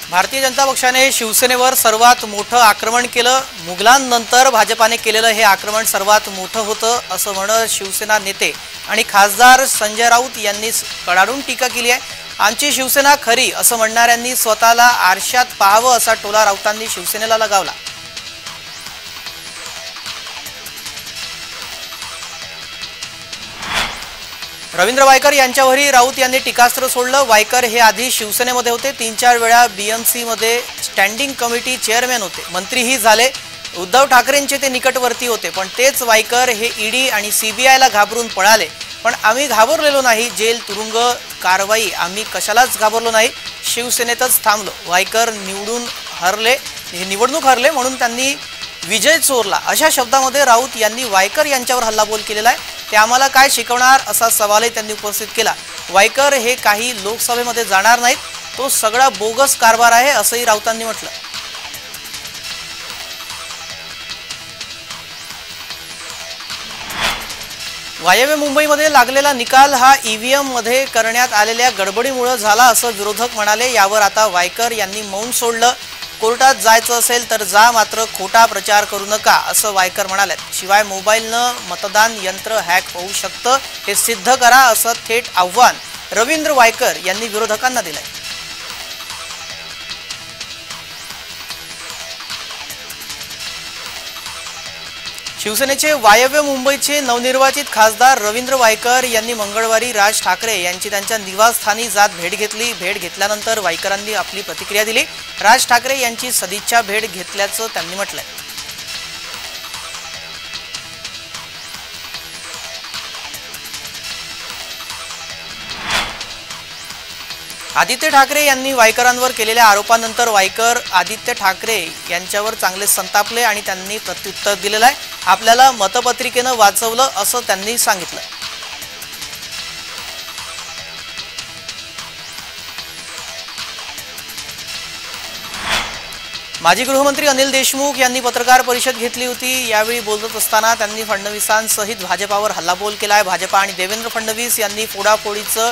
भारतीय जनता पक्षाने शिवसेनेवर सर्वात मोठं आक्रमण केलं। मुघलांनंतर भाजपाने केलेलं हे आक्रमण सर्वात मोठं होतं असं म्हणत शिवसेना नेते आणि खासदार संजय राऊत यांनी कडाडून टीका केली आहे। आमची शिवसेना खरी असं म्हणणाऱ्यांनी स्वतःला आरशात पाहावं असा टोला राऊतांनी शिवसेनेला लगावला। रवींद्र वायकर यांच्यावरही राऊत यांनी टीकास्त्र सोडलं। वायकर हे आधी शिवसेनेमध्ये होते, 3-4 वेळा बीएमसी मध्ये स्टँडिंग कमिटी चेअरमॅन होते, मंत्रीही झाले। उद्धव ठाकरेंचे ते निकटवर्ती होते, पण तेच वायकर हे ईडी आणि सीबीआयला घाबरून पळाले। पण आम्ही घाबरलेलो नाही, जेल तुरुंग कारवाई आम्ही कशालाच घाबरलो नाही, शिवसेनेतच थांबलो। वायकर निवडणूक हरले म्हणून त्यांनी विजय चोरला अशा शब्दामध्ये राऊत यांनी वायकर यांच्यावर हल्लाबोल केलेला आहे। ते आम्हाला काय शिकवणार असा सवालही त्यांनी उपस्थित केला। वायकर हे काही लोकसभेमध्ये जाणार नाहीत, तो सगळा बोगस कारभार आहे असंही राऊतांनी म्हटलं। वायव्य मुंबईमध्ये लागलेला निकाल हा ईव्हीएम मध्ये करण्यात आलेल्या गडबडीमुळे झाला असं विरोधक म्हणाले। यावर आता वायकर यांनी मौन सोडलं। कोर्टात जायचं असेल तर जा, मात्र खोटा प्रचार करू नका असं वायकर म्हणाले। शिवाय मोबाईलनं मतदान यंत्र हॅक होऊ शकतं हे सिद्ध करा असं थेट आव्हान रवींद्र वायकर यांनी विरोधकांना दिलंय। शिवसेनेचे वायव्य मुंबईचे नवनिर्वाचित खासदार रवींद्र वायकर यांनी मंगळवारी राज ठाकरे यांची त्यांच्या निवासस्थानी जात भेट घेतली। भेट घेतल्यानंतर वायकरांनी आपली प्रतिक्रिया दिली। राज ठाकरे यांची सदिच्छा भेट घेतल्याचं त्यांनी म्हटलंय। आदित्य ठाकरे यांनी वायकरांवर केलेल्या आरोपांनंतर वायकर आदित्य ठाकरे यांच्यावर चांगले संतापले आणि त्यांनी प्रत्युत्तर दिलेलं आहे। आपल्याला मतपत्रिकेनं वाचवलं असं त्यांनी सांगितलं। माजी गृहमंत्री अनिल देशमुख यांनी पत्रकार परिषद घेतली होती। यावेळी बोलत असताना त्यांनी फडणवीसांसहित भाजपावर हल्लाबोल केलाय। भाजपा आणि देवेंद्र फडणवीस यांनी फोडाफोडीचं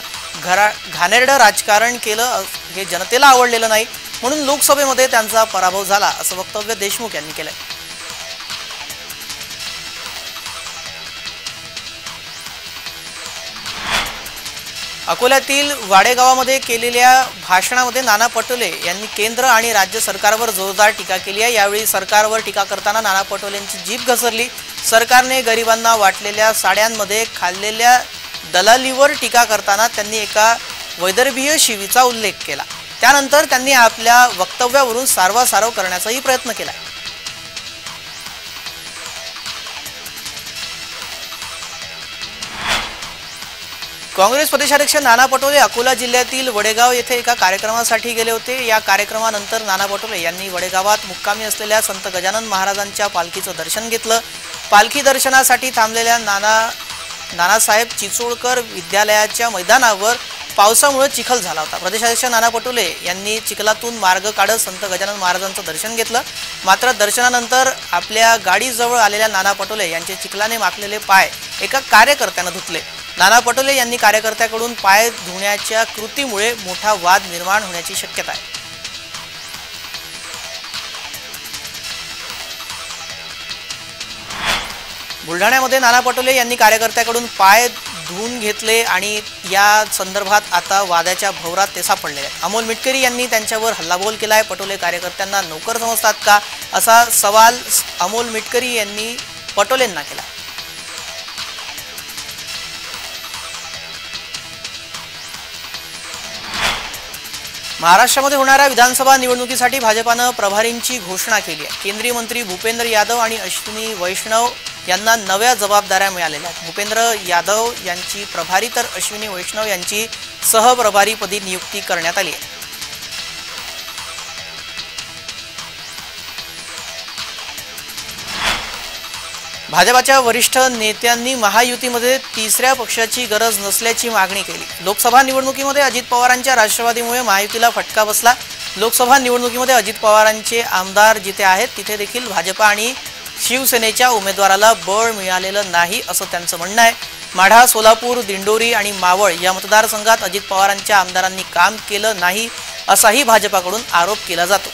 घाणेरडं राजकारण केलं, हे जनतेला आवडलेलं नाही, म्हणून लोकसभेमध्ये त्यांचा पराभव झाला असं वक्तव्य देशमुख यांनी केलंय। अकोल्यातील वाडेगावामध्ये केलेल्या भाषणामध्ये नाना पटोले यांनी केंद्र आणि राज्य सरकारवर जोरदार टीका केली आहे। यावेळी सरकारवर टीका करताना नाना पटोलेंची जीभ घसरली। सरकारने गरिबांना वाटलेल्या साड्यांमध्ये खाल्लेल्या दलालीवर टीका करताना त्यांनी एका वैदर्भीय शिवीचा उल्लेख केला। त्यानंतर त्यांनी आपल्या वक्तव्यावरून सारवासारव करण्याचाही प्रयत्न केला। काँग्रेस प्रदेशाध्यक्ष नाना पटोले अकोला जिल्ह्यातील वडेगाव येथे एका कार्यक्रमासाठी गेले होते। या कार्यक्रमानंतर नाना पटोले यांनी वडेगावात मुक्कामी असलेल्या संत गजानन महाराजांच्या पालखीचं दर्शन घेतलं। पालखी दर्शनासाठी थांबलेल्या नानासाहेब चिचोळकर विद्यालयाच्या मैदानावर पावसामुळे चिखल झाला होता। प्रदेशाध्यक्ष नाना पटोले यांनी चिखलातून मार्ग काढत संत गजानन महाराजांचं दर्शन घेतलं। मात्र दर्शनानंतर आपल्या गाडीजवळ आलेल्या नाना पटोले यांचे चिखलाने माखलेले पाय एका कार्यकर्त्यानं धुतले। नाना पटोले यांनी कार्यकर्त्याकडून पाय धुण्याच्या कृतीमुळे मोठा वाद निर्माण होण्याची शक्यता आहे। बुलढाण्यामध्ये नाना पटोले यांनी कार्यकर्त्याकडून पाय धुवून घेतले आणि या संदर्भात आता वादाच्या भोवरात ते सापडले आहेत। अमोल मिटकरी यांनी त्यांच्यावर हल्लाबोल केलाय। पटोले कार्यकर्त्यांना नोकर समजतात का असा सवाल अमोल मिटकरी यांनी पटोलेंना केला। महाराष्ट्रामध्ये होणाऱ्या विधानसभा निवडणुकीसाठी भाजपानं प्रभारींची घोषणा केली आहे। केंद्रीय मंत्री भूपेंद्र यादव आणि अश्विनी वैष्णव यांना नव्या जबाबदाऱ्या मिळालेल्या आहेत। भूपेंद्र यादव यांची प्रभारी तर अश्विनी वैष्णव यांची सहप्रभारीपदी नियुक्ती करण्यात आली आहे। भाजपाच्या वरिष्ठ नेत्यांनी महायुतीमध्ये तिसऱ्या पक्षाची गरज नसल्याची मागणी केली। लोकसभा निवडणुकीमध्ये अजित पवारांच्या राष्ट्रवादीमुळे महायुतीला फटका बसला। लोकसभा निवडणुकीमध्ये अजित पवारांचे आमदार जिथे आहेत तिथे देखील भाजपा आणि शिवसेनेच्या उमेदवाराला बळ मिळालेलं नाही असं त्यांचं म्हणणं आहे। माढा, सोलापूर, दिंडोरी आणि मावळ या मतदारसंघात अजित पवारांच्या आमदारांनी काम केलं नाही असाही भाजपाकडून आरोप केला जातो।